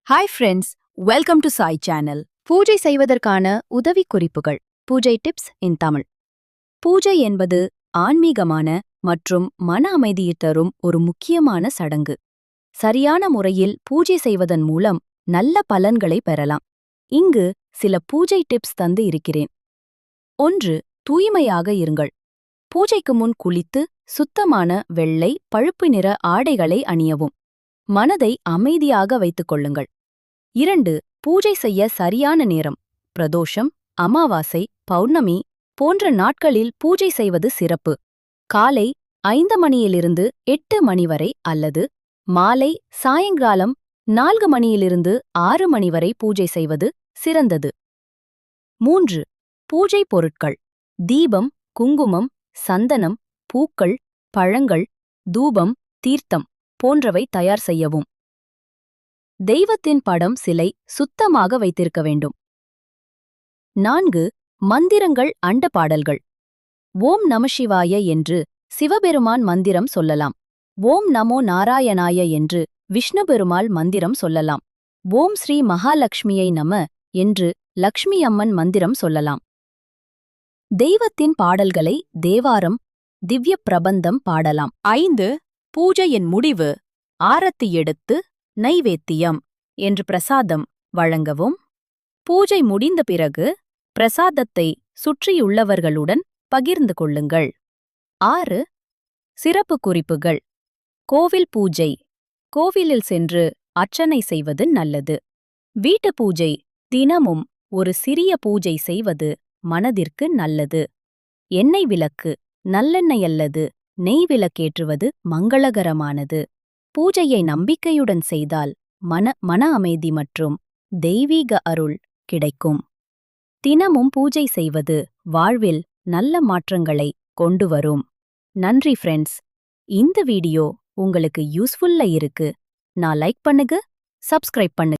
Hi friends, welcome to Sai channel. பூஜை செய்வதற்கான உதவி குறிப்புகள். பூஜை டிப்ஸ் இன் தமிழ். பூஜை என்பது ஆன்மீகமான மற்றும் மன அமைதியை தரும் ஒரு முக்கியமான சடங்கு. சரியான முறையில் பூஜை செய்வதன் மூலம் நல்ல பலன்களை பெறலாம். இங்கு சில பூஜை டிப்ஸ் தந்து இருக்கிறேன். 1. தூய்மையாக இருங்கள். பூஜைக்கு முன் குளித்து சுத்தமான வெள்ளை பழுப்பு நிற ஆடைகளை அணியவும். மனதை அமைதியாக வைத்துக் கொள்ளுங்கள். 2. பூஜை செய்ய சரியான நேரம். பிரதோஷம், அமாவாசை, பௌர்ணமி போன்ற நாட்களில் பூஜை செய்வது சிறப்பு. காலை 5 மணியிலிருந்து 8 மணி வரை அல்லது மாலை சாயங்காலம் 4 மணியிலிருந்து 6 மணி வரை பூஜை செய்வது சிறந்தது. 3. பூஜை பொருட்கள். தீபம், குங்குமம், சந்தனம், பூக்கள், பழங்கள், தூபம், தீர்த்தம் போன்றவை தயார் செய்யவும். தெய்வத்தின் படம், சிலை சுத்தமாக வைத்திருக்க வேண்டும். 4. மந்திரங்கள், அண்ட பாடல்கள். ஓம் நமசிவாய என்று சிவபெருமான் மந்திரம் சொல்லலாம். ஓம் நமோ நாராயணாய என்று விஷ்ணுபெருமாள் மந்திரம் சொல்லலாம். ஓம் ஸ்ரீ மகாலட்சுமியை நம என்று லக்ஷ்மி அம்மன் மந்திரம் சொல்லலாம். தெய்வத்தின் பாடல்களை தேவாரம், திவ்ய பிரபந்தம் பாடலாம். 5. பூஜையின் முடிவு. ஆரத்தி எடுத்து நைவேத்தியம் என்று பிரசாதம் வழங்கவும். பூஜை முடிந்த பிறகு பிரசாதத்தை சுற்றியுள்ளவர்களுடன் பகிர்ந்து கொள்ளுங்கள். 6. சிறப்பு குறிப்புகள். கோவில் பூஜை. கோவிலில் சென்று அர்ச்சனை செய்வது நல்லது. வீட்டு பூஜை. தினமும் ஒரு சிறிய பூஜை செய்வது மனதிற்கு நல்லது. எண்ணெய் விளக்கு. நல்லெண்ணெய் அல்லது நெய் விளக்கேற்றுவது மங்களகரமானது. பூஜையை நம்பிக்கையுடன் செய்தால் மன அமைதி மற்றும் தெய்வீக அருள் கிடைக்கும். தினமும் பூஜை செய்வது வாழ்வில் நல்ல மாற்றங்களை கொண்டு வரும். நன்றி ஃப்ரெண்ட்ஸ். இந்த வீடியோ உங்களுக்கு யூஸ்ஃபுல்லா இருக்கு. நான் லைக் பண்ணுங்க, சப்ஸ்கிரைப் பண்ணுங்க.